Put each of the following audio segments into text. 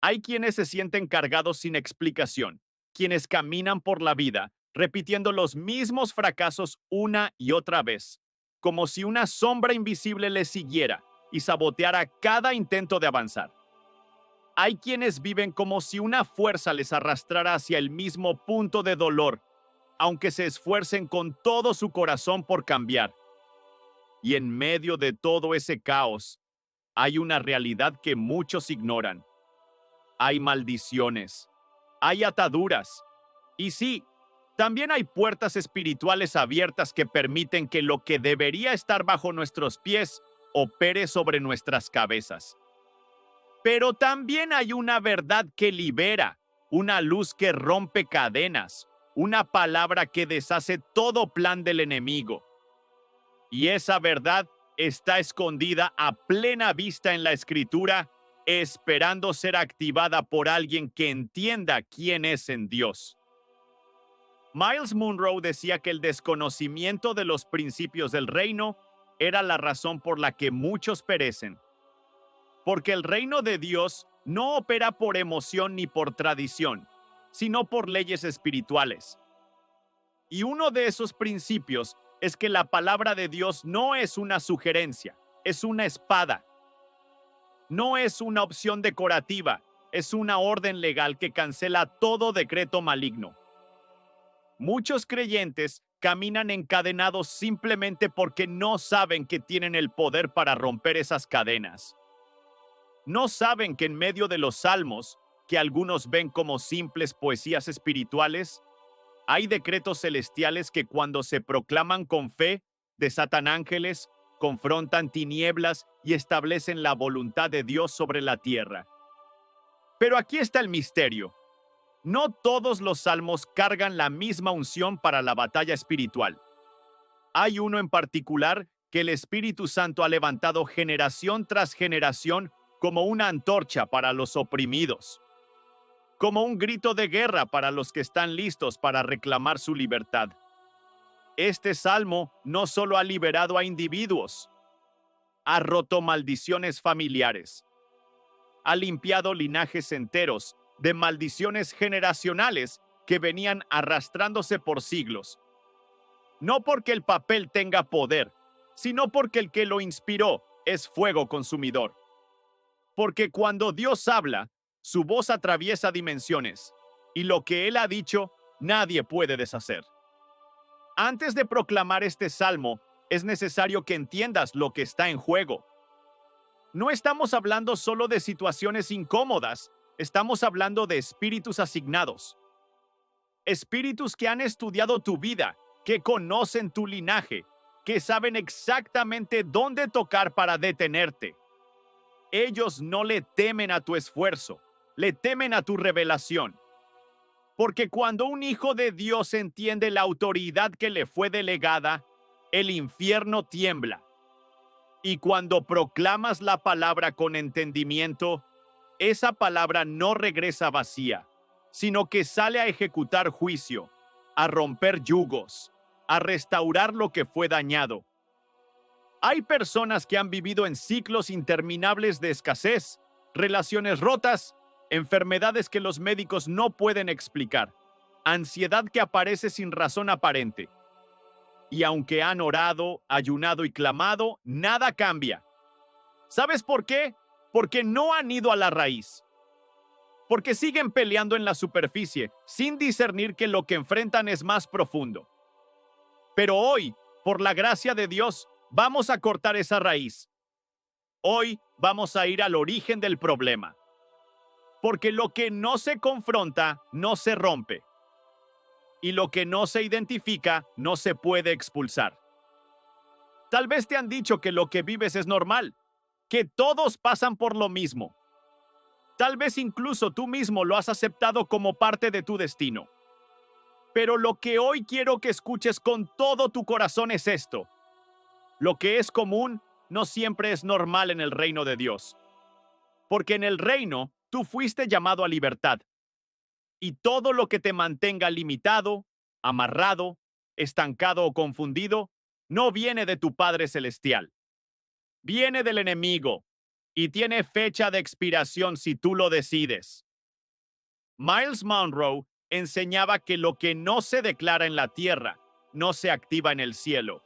Hay quienes se sienten cargados sin explicación, quienes caminan por la vida repitiendo los mismos fracasos una y otra vez, como si una sombra invisible les siguiera y saboteara cada intento de avanzar. Hay quienes viven como si una fuerza les arrastrara hacia el mismo punto de dolor, aunque se esfuercen con todo su corazón por cambiar. Y en medio de todo ese caos, hay una realidad que muchos ignoran. Hay maldiciones, hay ataduras, y sí, también hay puertas espirituales abiertas que permiten que lo que debería estar bajo nuestros pies opere sobre nuestras cabezas. Pero también hay una verdad que libera, una luz que rompe cadenas, una palabra que deshace todo plan del enemigo. Y esa verdad está escondida a plena vista en la Escritura, esperando ser activada por alguien que entienda quién es en Dios. Miles Monroe decía que el desconocimiento de los principios del reino era la razón por la que muchos perecen. Porque el reino de Dios no opera por emoción ni por tradición, sino por leyes espirituales. Y uno de esos principios es que la palabra de Dios no es una sugerencia, es una espada. No es una opción decorativa, es una orden legal que cancela todo decreto maligno. Muchos creyentes caminan encadenados simplemente porque no saben que tienen el poder para romper esas cadenas. No saben que en medio de los salmos, que algunos ven como simples poesías espirituales, hay decretos celestiales que cuando se proclaman con fe, desatan ángeles, confrontan tinieblas y establecen la voluntad de Dios sobre la tierra. Pero aquí está el misterio. No todos los salmos cargan la misma unción para la batalla espiritual. Hay uno en particular que el Espíritu Santo ha levantado generación tras generación como una antorcha para los oprimidos, como un grito de guerra para los que están listos para reclamar su libertad. Este salmo no solo ha liberado a individuos, ha roto maldiciones familiares, ha limpiado linajes enteros de maldiciones generacionales que venían arrastrándose por siglos. No porque el papel tenga poder, sino porque el que lo inspiró es fuego consumidor. Porque cuando Dios habla, su voz atraviesa dimensiones, y lo que Él ha dicho, nadie puede deshacer. Antes de proclamar este salmo, es necesario que entiendas lo que está en juego. No estamos hablando solo de situaciones incómodas, estamos hablando de espíritus asignados. Espíritus que han estudiado tu vida, que conocen tu linaje, que saben exactamente dónde tocar para detenerte. Ellos no le temen a tu esfuerzo, le temen a tu revelación. Porque cuando un hijo de Dios entiende la autoridad que le fue delegada, el infierno tiembla. Y cuando proclamas la palabra con entendimiento, esa palabra no regresa vacía, sino que sale a ejecutar juicio, a romper yugos, a restaurar lo que fue dañado. Hay personas que han vivido en ciclos interminables de escasez, relaciones rotas, enfermedades que los médicos no pueden explicar, ansiedad que aparece sin razón aparente. Y aunque han orado, ayunado y clamado, nada cambia. ¿Sabes por qué? Porque no han ido a la raíz. Porque siguen peleando en la superficie, sin discernir que lo que enfrentan es más profundo. Pero hoy, por la gracia de Dios, vamos a cortar esa raíz. Hoy vamos a ir al origen del problema. Porque lo que no se confronta, no se rompe. Y lo que no se identifica, no se puede expulsar. Tal vez te han dicho que lo que vives es normal, que todos pasan por lo mismo. Tal vez incluso tú mismo lo has aceptado como parte de tu destino. Pero lo que hoy quiero que escuches con todo tu corazón es esto. Lo que es común no siempre es normal en el reino de Dios. Porque en el reino tú fuiste llamado a libertad. Y todo lo que te mantenga limitado, amarrado, estancado o confundido, no viene de tu Padre Celestial. Viene del enemigo. y tiene fecha de expiración si tú lo decides. Miles Monroe enseñaba que lo que no se declara en la tierra no se activa en el cielo,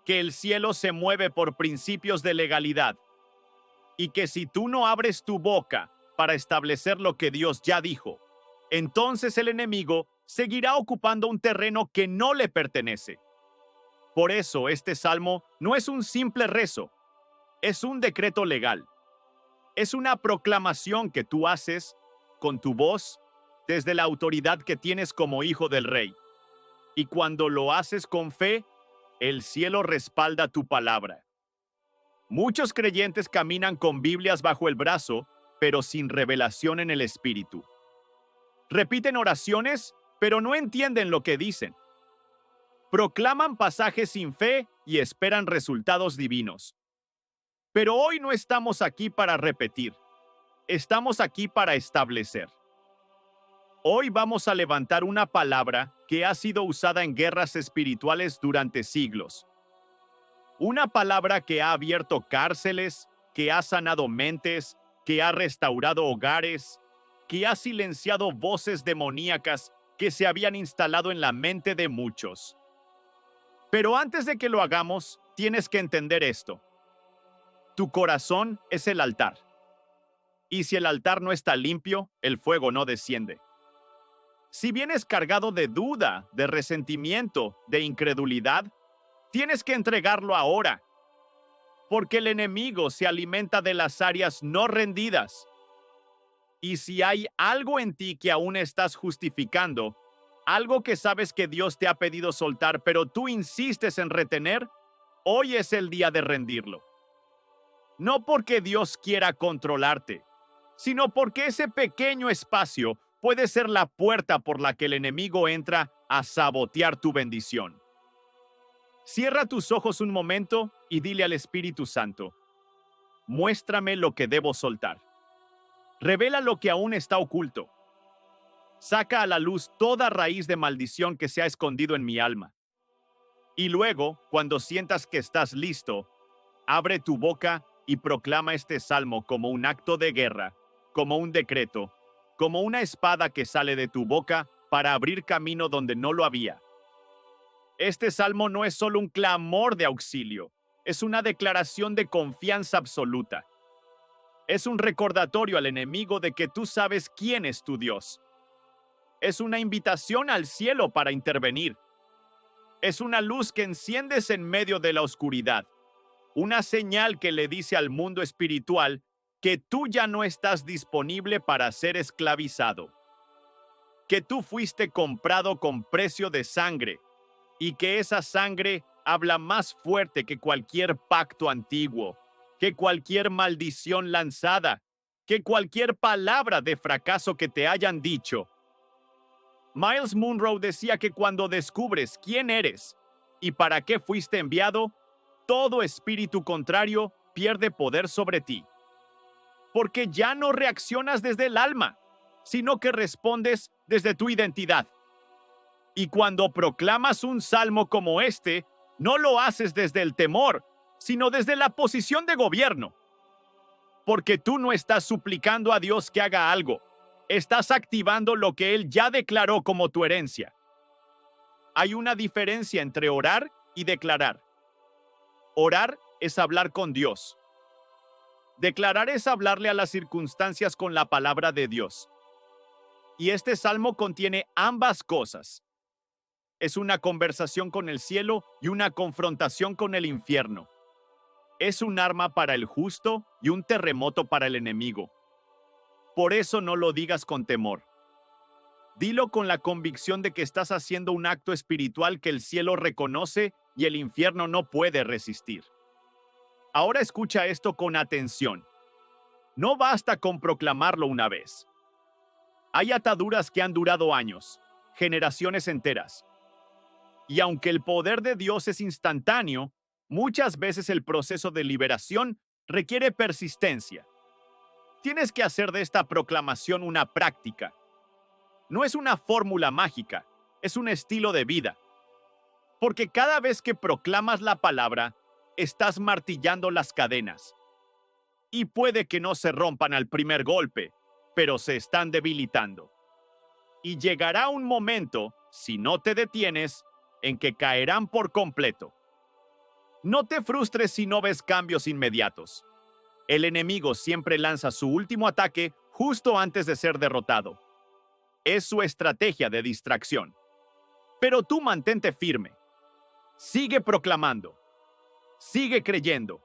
que el cielo se mueve por principios de legalidad y que si tú no abres tu boca para establecer lo que Dios ya dijo, entonces el enemigo seguirá ocupando un terreno que no le pertenece. Por eso este salmo no es un simple rezo, es un decreto legal. Es una proclamación que tú haces con tu voz desde la autoridad que tienes como hijo del rey. Y cuando lo haces con fe, el cielo respalda tu palabra. Muchos creyentes caminan con Biblias bajo el brazo, pero sin revelación en el espíritu. Repiten oraciones, pero no entienden lo que dicen. Proclaman pasajes sin fe y esperan resultados divinos. Pero hoy no estamos aquí para repetir. Estamos aquí para establecer. Hoy vamos a levantar una palabra que ha sido usada en guerras espirituales durante siglos. Una palabra que ha abierto cárceles, que ha sanado mentes, que ha restaurado hogares, que ha silenciado voces demoníacas que se habían instalado en la mente de muchos. Pero antes de que lo hagamos, tienes que entender esto. Tu corazón es el altar. Y si el altar no está limpio, el fuego no desciende. Si vienes cargado de duda, de resentimiento, de incredulidad, tienes que entregarlo ahora, porque el enemigo se alimenta de las áreas no rendidas. Y si hay algo en ti que aún estás justificando, algo que sabes que Dios te ha pedido soltar, pero tú insistes en retener, hoy es el día de rendirlo. No porque Dios quiera controlarte, sino porque ese pequeño espacio puede ser la puerta por la que el enemigo entra a sabotear tu bendición. Cierra tus ojos un momento y dile al Espíritu Santo: muéstrame lo que debo soltar. Revela lo que aún está oculto. Saca a la luz toda raíz de maldición que se ha escondido en mi alma. Y luego, cuando sientas que estás listo, abre tu boca y proclama este salmo como un acto de guerra, como un decreto, como una espada que sale de tu boca para abrir camino donde no lo había. Este salmo no es solo un clamor de auxilio, es una declaración de confianza absoluta. Es un recordatorio al enemigo de que tú sabes quién es tu Dios. Es una invitación al cielo para intervenir. Es una luz que enciendes en medio de la oscuridad. Una señal que le dice al mundo espiritual que tú ya no estás disponible para ser esclavizado. Que tú fuiste comprado con precio de sangre y que esa sangre habla más fuerte que cualquier pacto antiguo, que cualquier maldición lanzada, que cualquier palabra de fracaso que te hayan dicho. Miles Monroe decía que cuando descubres quién eres y para qué fuiste enviado, todo espíritu contrario pierde poder sobre ti. Porque ya no reaccionas desde el alma, sino que respondes desde tu identidad. Y cuando proclamas un salmo como este, no lo haces desde el temor, sino desde la posición de gobierno. Porque tú no estás suplicando a Dios que haga algo, estás activando lo que Él ya declaró como tu herencia. Hay una diferencia entre orar y declarar. Orar es hablar con Dios. Declarar es hablarle a las circunstancias con la palabra de Dios. Y este salmo contiene ambas cosas. Es una conversación con el cielo y una confrontación con el infierno. Es un arma para el justo y un terremoto para el enemigo. Por eso no lo digas con temor. Dilo con la convicción de que estás haciendo un acto espiritual que el cielo reconoce y el infierno no puede resistir. Ahora escucha esto con atención. No basta con proclamarlo una vez. Hay ataduras que han durado años, generaciones enteras. Y aunque el poder de Dios es instantáneo, muchas veces el proceso de liberación requiere persistencia. Tienes que hacer de esta proclamación una práctica. No es una fórmula mágica, es un estilo de vida. Porque cada vez que proclamas la palabra, estás martillando las cadenas. y puede que no se rompan al primer golpe, pero se están debilitando. Y llegará un momento, si no te detienes, en que caerán por completo. No te frustres si no ves cambios inmediatos. El enemigo siempre lanza su último ataque justo antes de ser derrotado. Es su estrategia de distracción. Pero tú mantente firme. Sigue proclamando. Sigue creyendo.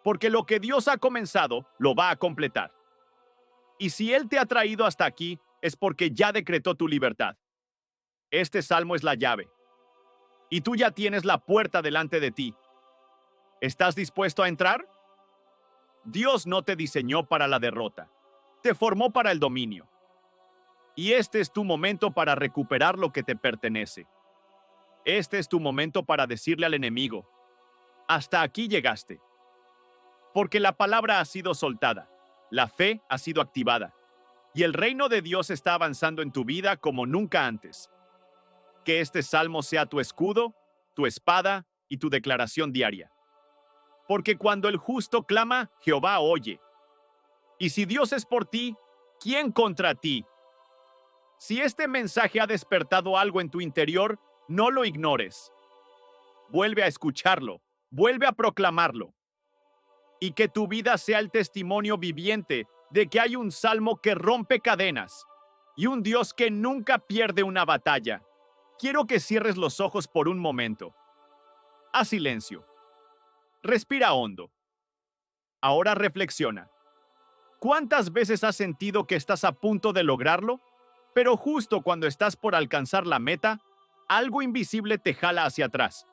Porque lo que Dios ha comenzado, lo va a completar. Y si Él te ha traído hasta aquí, es porque ya decretó tu libertad. Este salmo es la llave. Y tú ya tienes la puerta delante de ti. ¿Estás dispuesto a entrar? Dios no te diseñó para la derrota. Te formó para el dominio. Y este es tu momento para recuperar lo que te pertenece. Este es tu momento para decirle al enemigo: hasta aquí llegaste. Porque la palabra ha sido soltada, la fe ha sido activada, y el reino de Dios está avanzando en tu vida como nunca antes. Que este salmo sea tu escudo, tu espada y tu declaración diaria. Porque cuando el justo clama, Jehová oye. Y si Dios es por ti, ¿quién contra ti? Si este mensaje ha despertado algo en tu interior, no lo ignores. Vuelve a escucharlo, vuelve a proclamarlo. Y que tu vida sea el testimonio viviente de que hay un salmo que rompe cadenas y un Dios que nunca pierde una batalla. Quiero que cierres los ojos por un momento. Haz silencio. Respira hondo. Ahora reflexiona. ¿Cuántas veces has sentido que estás a punto de lograrlo, pero justo cuando estás por alcanzar la meta, algo invisible te jala hacia atrás?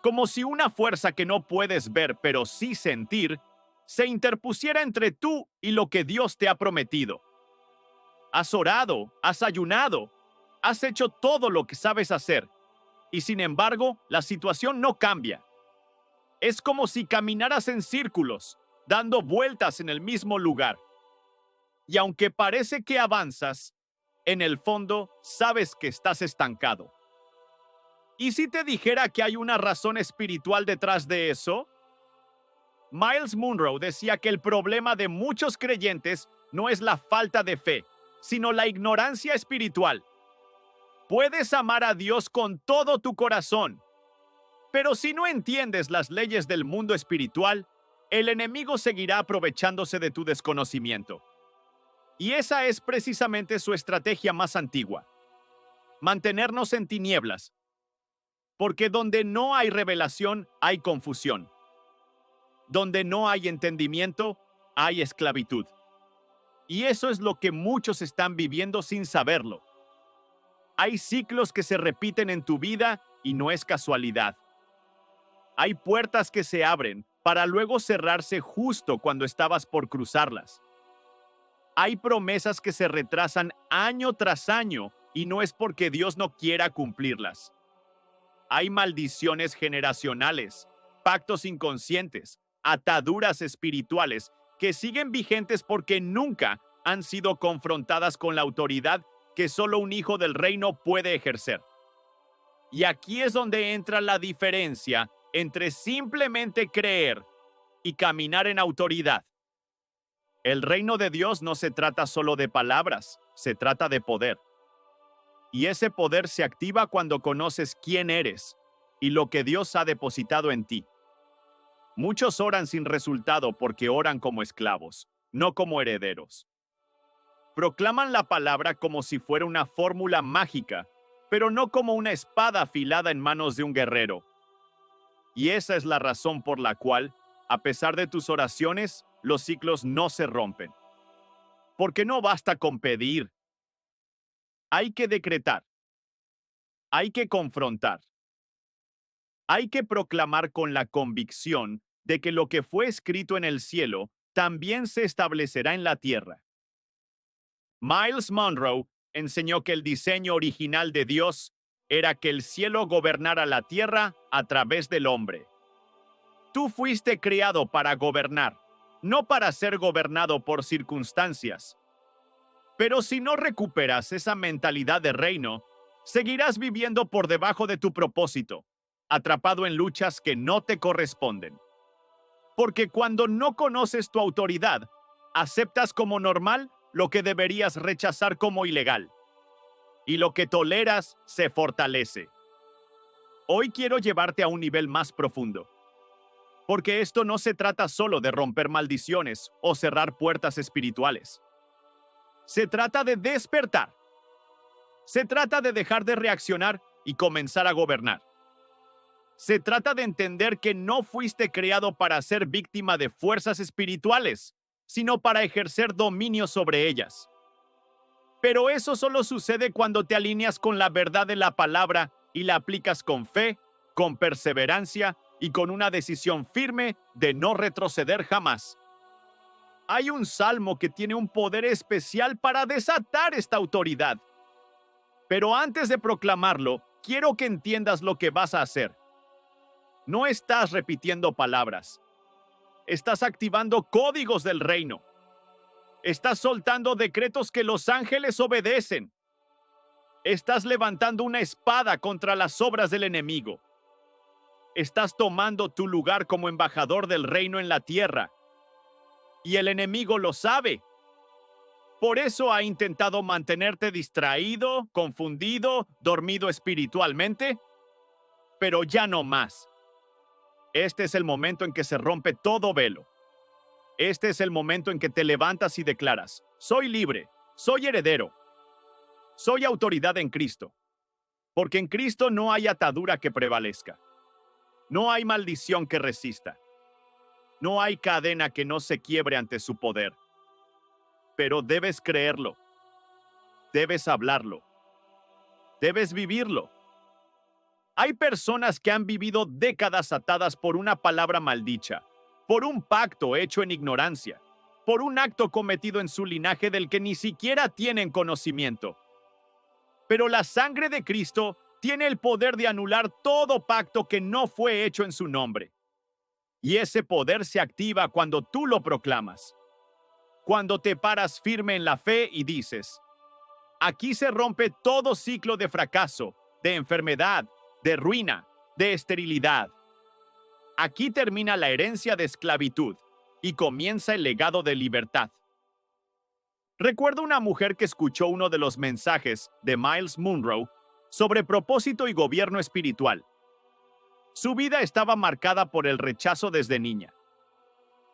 Como si una fuerza que no puedes ver pero sí sentir, se interpusiera entre tú y lo que Dios te ha prometido. Has orado, has ayunado, has hecho todo lo que sabes hacer, y sin embargo, la situación no cambia. Es como si caminaras en círculos, dando vueltas en el mismo lugar. Y aunque parece que avanzas, en el fondo sabes que estás estancado. ¿Y si te dijera que hay una razón espiritual detrás de eso? Miles Monroe decía que el problema de muchos creyentes no es la falta de fe, sino la ignorancia espiritual. Puedes amar a Dios con todo tu corazón, pero si no entiendes las leyes del mundo espiritual, el enemigo seguirá aprovechándose de tu desconocimiento. Y esa es precisamente su estrategia más antigua: mantenernos en tinieblas. Porque donde no hay revelación, hay confusión. Donde no hay entendimiento, hay esclavitud. Y eso es lo que muchos están viviendo sin saberlo. Hay ciclos que se repiten en tu vida y no es casualidad. Hay puertas que se abren para luego cerrarse justo cuando estabas por cruzarlas. Hay promesas que se retrasan año tras año y no es porque Dios no quiera cumplirlas. Hay maldiciones generacionales, pactos inconscientes, ataduras espirituales que siguen vigentes porque nunca han sido confrontadas con la autoridad que solo un hijo del reino puede ejercer. Y aquí es donde entra la diferencia entre simplemente creer y caminar en autoridad. El reino de Dios no se trata solo de palabras, se trata de poder. Y ese poder se activa cuando conoces quién eres y lo que Dios ha depositado en ti. Muchos oran sin resultado porque oran como esclavos, no como herederos. Proclaman la palabra como si fuera una fórmula mágica, pero no como una espada afilada en manos de un guerrero. Y esa es la razón por la cual, a pesar de tus oraciones, los ciclos no se rompen. Porque no basta con pedir. Hay que decretar. Hay que confrontar. Hay que proclamar con la convicción de que lo que fue escrito en el cielo también se establecerá en la tierra. Miles Monroe enseñó que el diseño original de Dios era que el cielo gobernara la tierra a través del hombre. Tú fuiste creado para gobernar, no para ser gobernado por circunstancias. Pero si no recuperas esa mentalidad de reino, seguirás viviendo por debajo de tu propósito, atrapado en luchas que no te corresponden. Porque cuando no conoces tu autoridad, aceptas como normal lo que deberías rechazar como ilegal. Y lo que toleras se fortalece. Hoy quiero llevarte a un nivel más profundo. Porque esto no se trata solo de romper maldiciones o cerrar puertas espirituales. Se trata de despertar. Se trata de dejar de reaccionar y comenzar a gobernar. Se trata de entender que no fuiste creado para ser víctima de fuerzas espirituales, sino para ejercer dominio sobre ellas. Pero eso solo sucede cuando te alineas con la verdad de la palabra y la aplicas con fe, con perseverancia y con una decisión firme de no retroceder jamás. Hay un salmo que tiene un poder especial para desatar esta autoridad. Pero antes de proclamarlo, quiero que entiendas lo que vas a hacer. No estás repitiendo palabras. Estás activando códigos del reino. Estás soltando decretos que los ángeles obedecen. Estás levantando una espada contra las obras del enemigo. Estás tomando tu lugar como embajador del reino en la tierra. Y el enemigo lo sabe. Por eso ha intentado mantenerte distraído, confundido, dormido espiritualmente. Pero ya no más. Este es el momento en que se rompe todo velo. Este es el momento en que te levantas y declaras: soy libre, soy heredero, soy autoridad en Cristo. Porque en Cristo no hay atadura que prevalezca. No hay maldición que resista. No hay cadena que no se quiebre ante su poder. Pero debes creerlo. Debes hablarlo. Debes vivirlo. Hay personas que han vivido décadas atadas por una palabra maldicha, por un pacto hecho en ignorancia, por un acto cometido en su linaje del que ni siquiera tienen conocimiento. Pero la sangre de Cristo tiene el poder de anular todo pacto que no fue hecho en su nombre. Y ese poder se activa cuando tú lo proclamas. Cuando te paras firme en la fe y dices: aquí se rompe todo ciclo de fracaso, de enfermedad, de ruina, de esterilidad. Aquí termina la herencia de esclavitud y comienza el legado de libertad. Recuerdo una mujer que escuchó uno de los mensajes de Miles Monroe sobre propósito y gobierno espiritual. Su vida estaba marcada por el rechazo desde niña.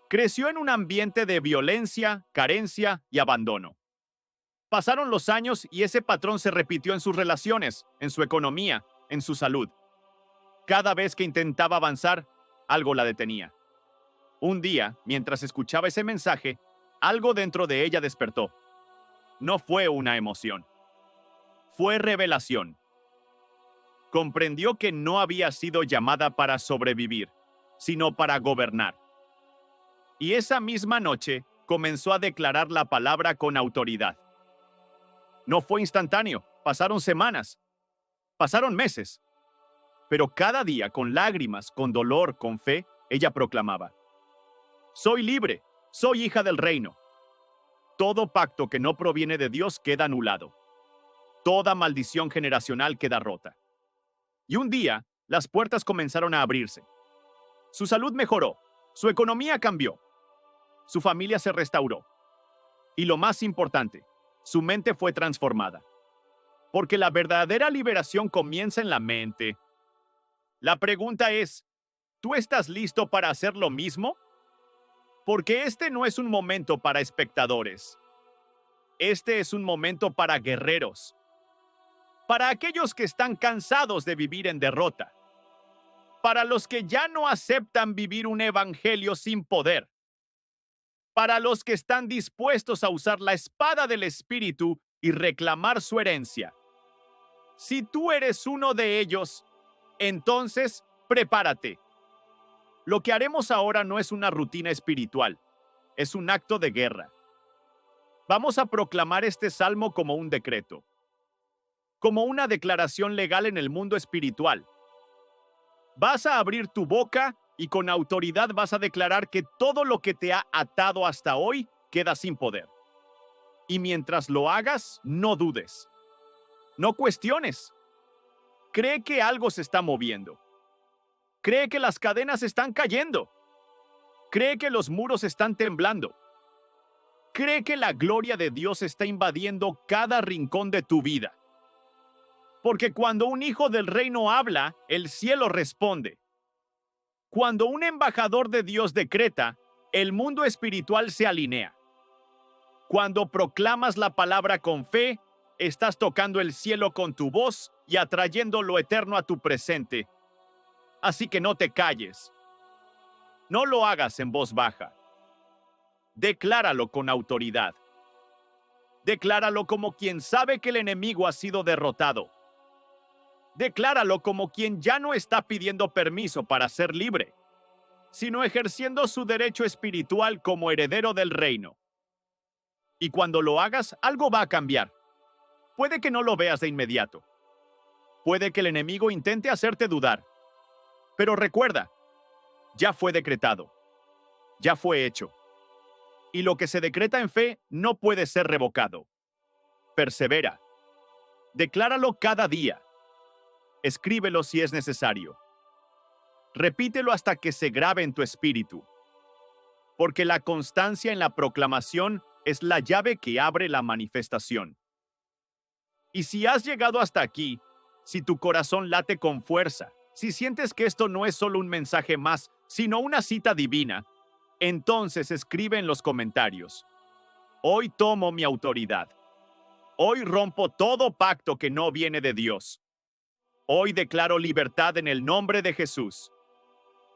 Creció en un ambiente de violencia, carencia y abandono. Pasaron los años y ese patrón se repitió en sus relaciones, en su economía, en su salud. Cada vez que intentaba avanzar, algo la detenía. Un día, mientras escuchaba ese mensaje, algo dentro de ella despertó. No fue una emoción. Fue revelación. Comprendió que no había sido llamada para sobrevivir, sino para gobernar. Y esa misma noche comenzó a declarar la palabra con autoridad. No fue instantáneo, pasaron semanas, pasaron meses. Pero cada día, con lágrimas, con dolor, con fe, ella proclamaba: soy libre, soy hija del reino. Todo pacto que no proviene de Dios queda anulado. Toda maldición generacional queda rota. Y un día, las puertas comenzaron a abrirse. Su salud mejoró, su economía cambió, su familia se restauró. Y lo más importante, su mente fue transformada. Porque la verdadera liberación comienza en la mente. La pregunta es: ¿tú estás listo para hacer lo mismo? Porque este no es un momento para espectadores. Este es un momento para guerreros. Para aquellos que están cansados de vivir en derrota. Para los que ya no aceptan vivir un evangelio sin poder. Para los que están dispuestos a usar la espada del Espíritu y reclamar su herencia. Si tú eres uno de ellos, entonces prepárate. Lo que haremos ahora no es una rutina espiritual, es un acto de guerra. Vamos a proclamar este salmo como un decreto, como una declaración legal en el mundo espiritual. Vas a abrir tu boca y con autoridad vas a declarar que todo lo que te ha atado hasta hoy queda sin poder. Y mientras lo hagas, no dudes. No cuestiones. Cree que algo se está moviendo. Cree que las cadenas están cayendo. Cree que los muros están temblando. Cree que la gloria de Dios está invadiendo cada rincón de tu vida. Porque cuando un hijo del reino habla, el cielo responde. Cuando un embajador de Dios decreta, el mundo espiritual se alinea. Cuando proclamas la palabra con fe, estás tocando el cielo con tu voz y atrayendo lo eterno a tu presente. Así que no te calles. No lo hagas en voz baja. Decláralo con autoridad. Decláralo como quien sabe que el enemigo ha sido derrotado. Decláralo como quien ya no está pidiendo permiso para ser libre, sino ejerciendo su derecho espiritual como heredero del reino. Y cuando lo hagas, algo va a cambiar. Puede que no lo veas de inmediato. Puede que el enemigo intente hacerte dudar. Pero recuerda, ya fue decretado. Ya fue hecho. Y lo que se decreta en fe no puede ser revocado. Persevera. Decláralo cada día. Escríbelo si es necesario. Repítelo hasta que se grabe en tu espíritu. Porque la constancia en la proclamación es la llave que abre la manifestación. Y si has llegado hasta aquí, si tu corazón late con fuerza, si sientes que esto no es solo un mensaje más, sino una cita divina, entonces escribe en los comentarios: hoy tomo mi autoridad. Hoy rompo todo pacto que no viene de Dios. Hoy declaro libertad en el nombre de Jesús.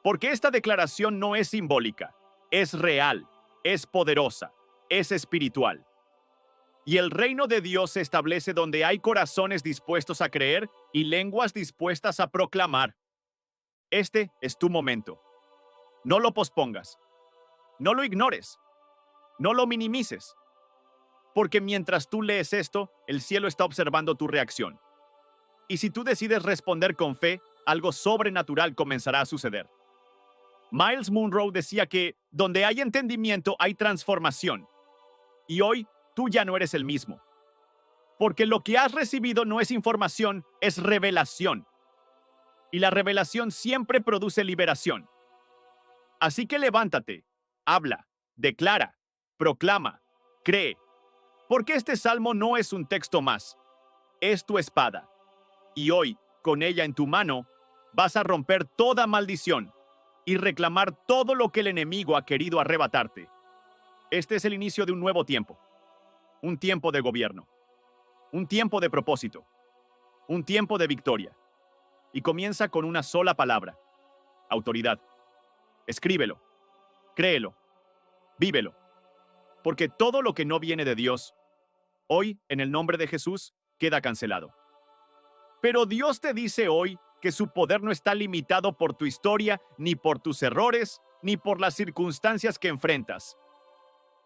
Porque esta declaración no es simbólica, es real, es poderosa, es espiritual. Y el reino de Dios se establece donde hay corazones dispuestos a creer y lenguas dispuestas a proclamar. Este es tu momento. No lo pospongas. No lo ignores. No lo minimices. Porque mientras tú lees esto, el cielo está observando tu reacción. Y si tú decides responder con fe, algo sobrenatural comenzará a suceder. Miles Monroe decía que donde hay entendimiento hay transformación. Y hoy tú ya no eres el mismo. Porque lo que has recibido no es información, es revelación. Y la revelación siempre produce liberación. Así que levántate, habla, declara, proclama, cree. Porque este salmo no es un texto más, es tu espada. Y hoy, con ella en tu mano, vas a romper toda maldición y reclamar todo lo que el enemigo ha querido arrebatarte. Este es el inicio de un nuevo tiempo. Un tiempo de gobierno. Un tiempo de propósito. Un tiempo de victoria. Y comienza con una sola palabra: autoridad. Escríbelo. Créelo. Vívelo. Porque todo lo que no viene de Dios, hoy, en el nombre de Jesús, queda cancelado. Pero Dios te dice hoy que su poder no está limitado por tu historia, ni por tus errores, ni por las circunstancias que enfrentas.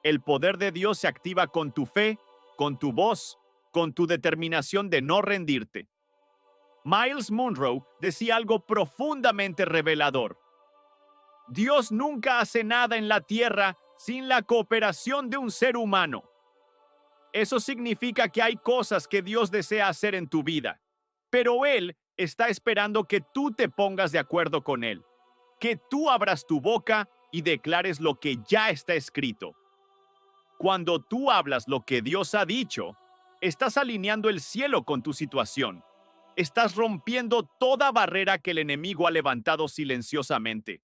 El poder de Dios se activa con tu fe, con tu voz, con tu determinación de no rendirte. Miles Monroe decía algo profundamente revelador: Dios nunca hace nada en la tierra sin la cooperación de un ser humano. Eso significa que hay cosas que Dios desea hacer en tu vida, pero Él está esperando que tú te pongas de acuerdo con Él, que tú abras tu boca y declares lo que ya está escrito. Cuando tú hablas lo que Dios ha dicho, estás alineando el cielo con tu situación. Estás rompiendo toda barrera que el enemigo ha levantado silenciosamente.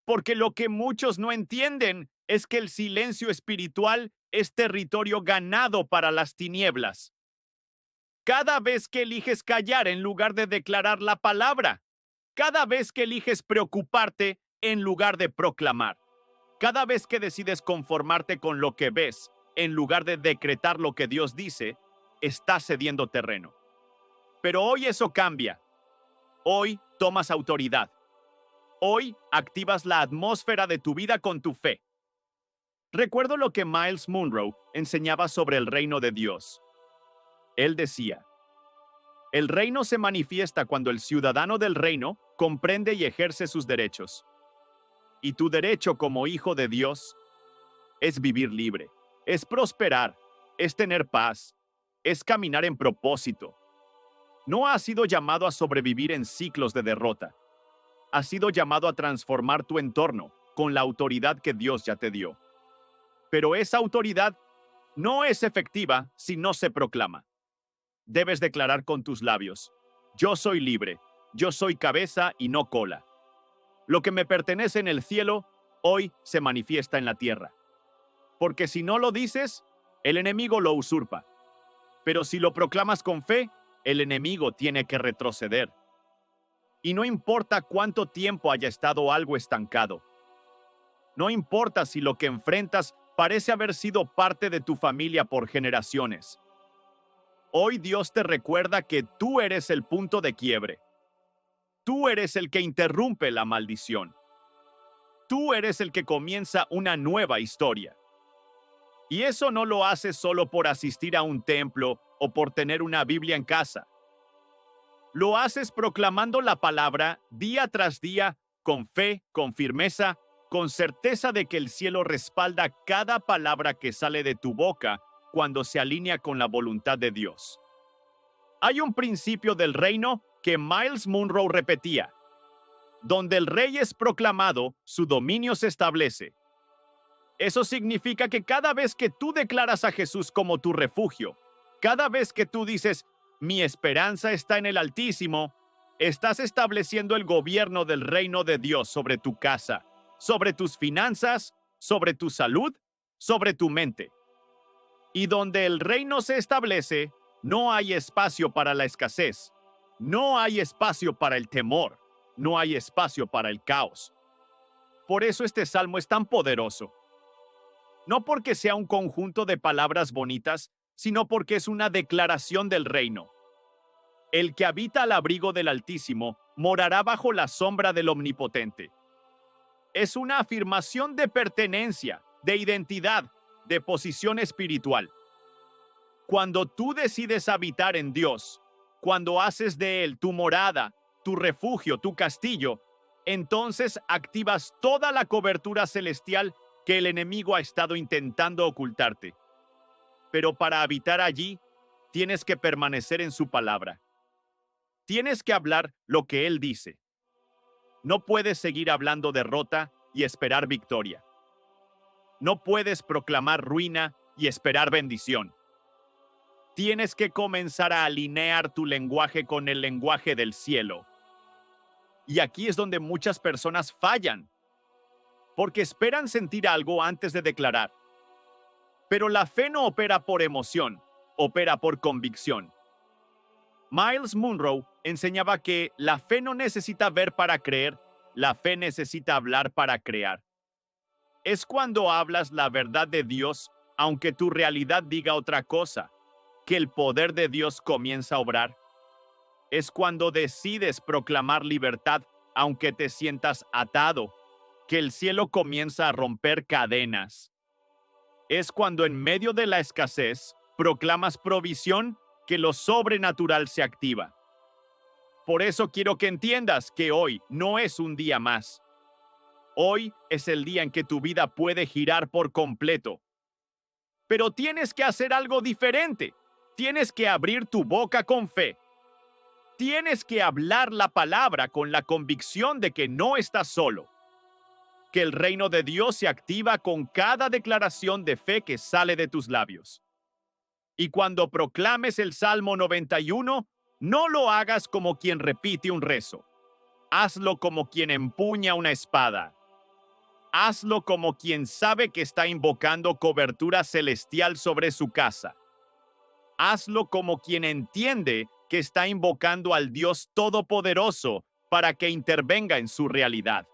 Porque lo que muchos no entienden es que el silencio espiritual es territorio ganado para las tinieblas. Cada vez que eliges callar en lugar de declarar la palabra, cada vez que eliges preocuparte en lugar de proclamar, cada vez que decides conformarte con lo que ves en lugar de decretar lo que Dios dice, estás cediendo terreno. Pero hoy eso cambia. Hoy tomas autoridad. Hoy activas la atmósfera de tu vida con tu fe. Recuerdo lo que Miles Monroe enseñaba sobre el reino de Dios. Él decía: el reino se manifiesta cuando el ciudadano del reino comprende y ejerce sus derechos. Y tu derecho como hijo de Dios es vivir libre, es prosperar, es tener paz, es caminar en propósito. No has sido llamado a sobrevivir en ciclos de derrota. Has sido llamado a transformar tu entorno, con la autoridad que Dios ya te dio. Pero esa autoridad no es efectiva si no se proclama. Debes declarar con tus labios: yo soy libre, yo soy cabeza y no cola. Lo que me pertenece en el cielo, hoy se manifiesta en la tierra. Porque si no lo dices, el enemigo lo usurpa. Pero si lo proclamas con fe, el enemigo tiene que retroceder. Y no importa cuánto tiempo haya estado algo estancado. No importa si lo que enfrentas parece haber sido parte de tu familia por generaciones. Hoy Dios te recuerda que tú eres el punto de quiebre. Tú eres el que interrumpe la maldición. Tú eres el que comienza una nueva historia. Y eso no lo haces solo por asistir a un templo o por tener una Biblia en casa. Lo haces proclamando la palabra día tras día, con fe, con firmeza, con certeza de que el cielo respalda cada palabra que sale de tu boca cuando se alinea con la voluntad de Dios. Hay un principio del reino que Myles Munroe repetía: donde el rey es proclamado, su dominio se establece. Eso significa que cada vez que tú declaras a Jesús como tu refugio, cada vez que tú dices, mi esperanza está en el Altísimo, estás estableciendo el gobierno del reino de Dios sobre tu casa, sobre tus finanzas, sobre tu salud, sobre tu mente. Y donde el reino se establece, no hay espacio para la escasez, no hay espacio para el temor, no hay espacio para el caos. Por eso este salmo es tan poderoso. No porque sea un conjunto de palabras bonitas, sino porque es una declaración del reino. El que habita al abrigo del Altísimo morará bajo la sombra del Omnipotente. Es una afirmación de pertenencia, de identidad, de posición espiritual. Cuando tú decides habitar en Dios, cuando haces de Él tu morada, tu refugio, tu castillo, entonces activas toda la cobertura celestial que el enemigo ha estado intentando ocultarte. Pero para habitar allí, tienes que permanecer en su palabra. Tienes que hablar lo que Él dice. No puedes seguir hablando derrota y esperar victoria. No puedes proclamar ruina y esperar bendición. Tienes que comenzar a alinear tu lenguaje con el lenguaje del cielo. Y aquí es donde muchas personas fallan, porque esperan sentir algo antes de declarar. Pero la fe no opera por emoción, opera por convicción. Myles Munroe enseñaba que la fe no necesita ver para creer, la fe necesita hablar para crear. Es cuando hablas la verdad de Dios, aunque tu realidad diga otra cosa, que el poder de Dios comienza a obrar. Es cuando decides proclamar libertad, aunque te sientas atado, que el cielo comienza a romper cadenas. Es cuando en medio de la escasez proclamas provisión, que lo sobrenatural se activa. Por eso quiero que entiendas que hoy no es un día más. Hoy es el día en que tu vida puede girar por completo. Pero tienes que hacer algo diferente. Tienes que abrir tu boca con fe. Tienes que hablar la palabra con la convicción de que no estás solo. Que el reino de Dios se activa con cada declaración de fe que sale de tus labios. Y cuando proclames el Salmo 91, no lo hagas como quien repite un rezo. Hazlo como quien empuña una espada. Hazlo como quien sabe que está invocando cobertura celestial sobre su casa. Hazlo como quien entiende que está invocando al Dios Todopoderoso para que intervenga en su realidad.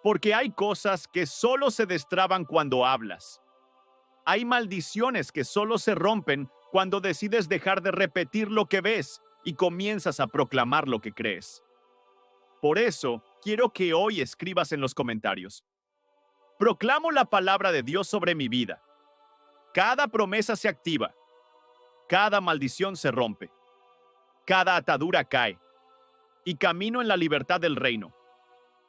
Porque hay cosas que solo se destraban cuando hablas. Hay maldiciones que solo se rompen cuando decides dejar de repetir lo que ves y comienzas a proclamar lo que crees. Por eso, quiero que hoy escribas en los comentarios: proclamo la palabra de Dios sobre mi vida. Cada promesa se activa. Cada maldición se rompe. Cada atadura cae. Y camino en la libertad del reino.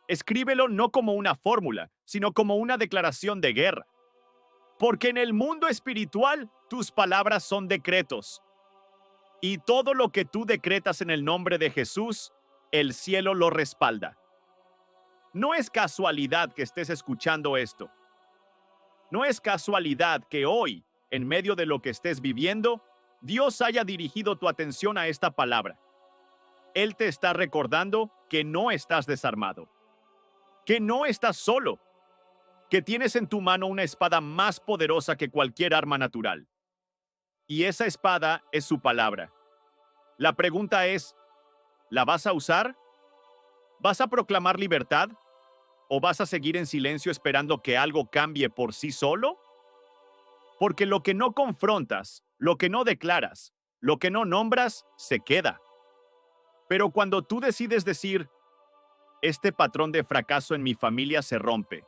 Escríbelo no como una fórmula, sino como una declaración de guerra. Porque en el mundo espiritual, tus palabras son decretos. Y todo lo que tú decretas en el nombre de Jesús, el cielo lo respalda. No es casualidad que estés escuchando esto. No es casualidad que hoy, en medio de lo que estés viviendo, Dios haya dirigido tu atención a esta palabra. Él te está recordando que no estás desarmado, que no estás solo, que tienes en tu mano una espada más poderosa que cualquier arma natural. Y esa espada es su palabra. La pregunta es, ¿la vas a usar? ¿Vas a proclamar libertad? ¿O vas a seguir en silencio esperando que algo cambie por sí solo? Porque lo que no confrontas, lo que no declaras, lo que no nombras, se queda. Pero cuando tú decides decir, este patrón de fracaso en mi familia se rompe,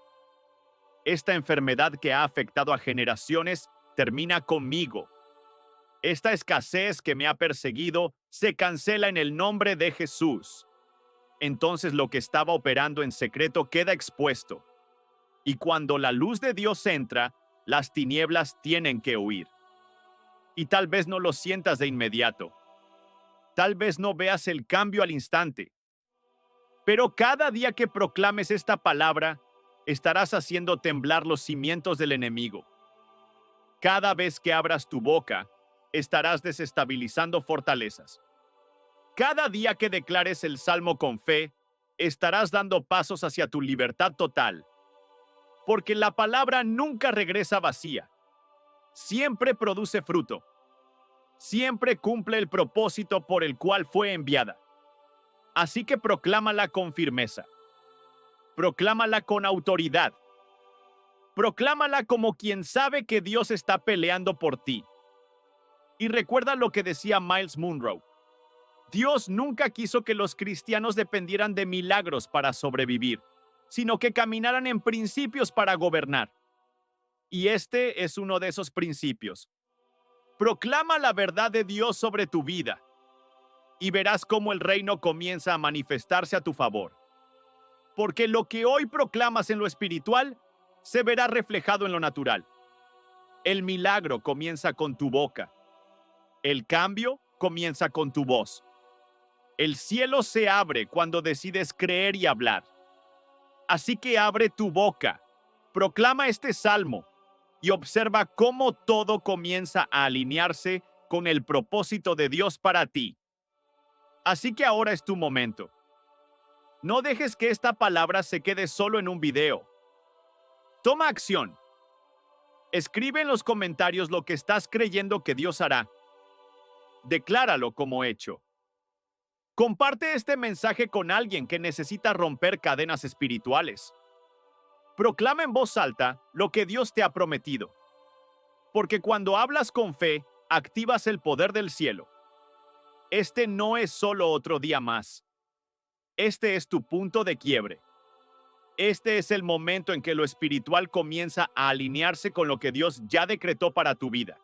esta enfermedad que ha afectado a generaciones termina conmigo, esta escasez que me ha perseguido se cancela en el nombre de Jesús. Entonces lo que estaba operando en secreto queda expuesto. Y cuando la luz de Dios entra, las tinieblas tienen que huir. Y tal vez no lo sientas de inmediato. Tal vez no veas el cambio al instante. Pero cada día que proclames esta palabra, estarás haciendo temblar los cimientos del enemigo. Cada vez que abras tu boca, estarás desestabilizando fortalezas. Cada día que declares el salmo con fe, estarás dando pasos hacia tu libertad total. Porque la palabra nunca regresa vacía. Siempre produce fruto. Siempre cumple el propósito por el cual fue enviada. Así que proclámala con firmeza. Proclámala con autoridad. Proclámala como quien sabe que Dios está peleando por ti. Y recuerda lo que decía Miles Monroe. Dios nunca quiso que los cristianos dependieran de milagros para sobrevivir, sino que caminaran en principios para gobernar. Y este es uno de esos principios. Proclama la verdad de Dios sobre tu vida y verás cómo el reino comienza a manifestarse a tu favor. Porque lo que hoy proclamas en lo espiritual se verá reflejado en lo natural. El milagro comienza con tu boca. El cambio comienza con tu voz. El cielo se abre cuando decides creer y hablar. Así que abre tu boca, proclama este salmo y observa cómo todo comienza a alinearse con el propósito de Dios para ti. Así que ahora es tu momento. No dejes que esta palabra se quede solo en un video. Toma acción. Escribe en los comentarios lo que estás creyendo que Dios hará. Decláralo como hecho. Comparte este mensaje con alguien que necesita romper cadenas espirituales. Proclama en voz alta lo que Dios te ha prometido. Porque cuando hablas con fe, activas el poder del cielo. Este no es solo otro día más. Este es tu punto de quiebre. Este es el momento en que lo espiritual comienza a alinearse con lo que Dios ya decretó para tu vida.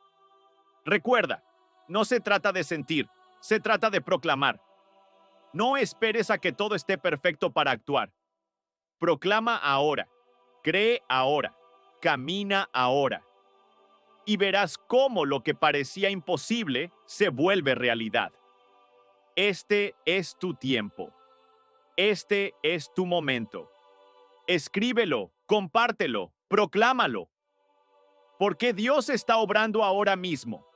Recuerda, no se trata de sentir, se trata de proclamar. No esperes a que todo esté perfecto para actuar. Proclama ahora, cree ahora, camina ahora. Y verás cómo lo que parecía imposible se vuelve realidad. Este es tu tiempo. Este es tu momento. Escríbelo, compártelo, proclámalo. Porque Dios está obrando ahora mismo.